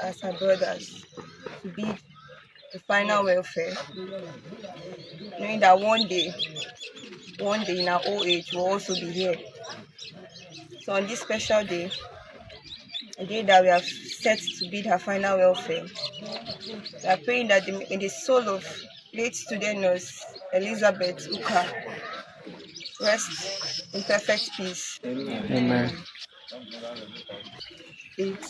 as her brothers to bid the final welfare, knowing that one day in our old age we'll also be here. So on this special day, a day that we have set to bid her final welfare, we are praying that in the soul of late student nurse Elizabeth Ukah rest in perfect peace. Amen. It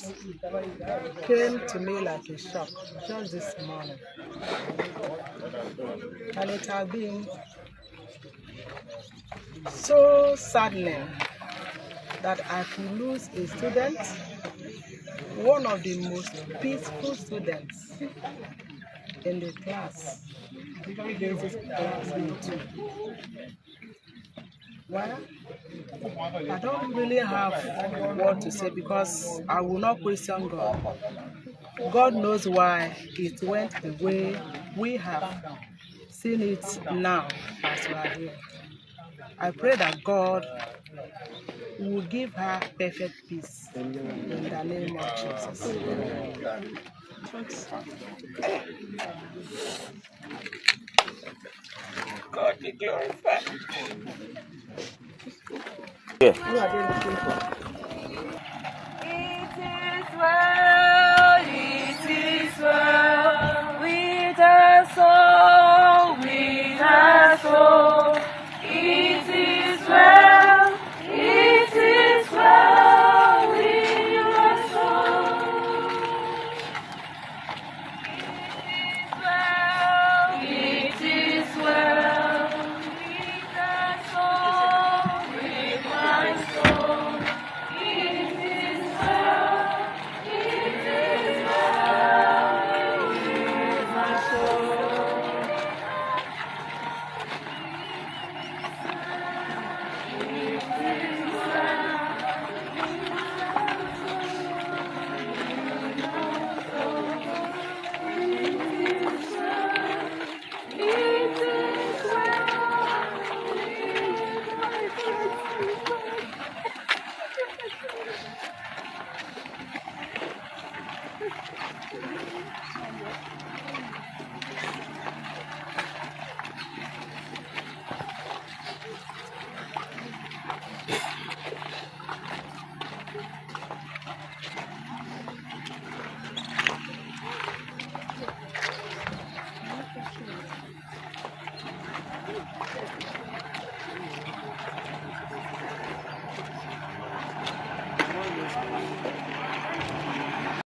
came to me like a shock just this morning, and it has been so saddening that I could lose a student, one of the most peaceful students in the class, basic class B2. Well, I don't really have what to say because I will not question God. God knows why it went the way we have seen it now as we are here. I pray that God will give her perfect peace in the name of Jesus. God be glorified. Yeah. Who are they looking for? It is well with our soul, with our soul. It is well with your soul. It is well with our soul, with my soul. It is well with my soul.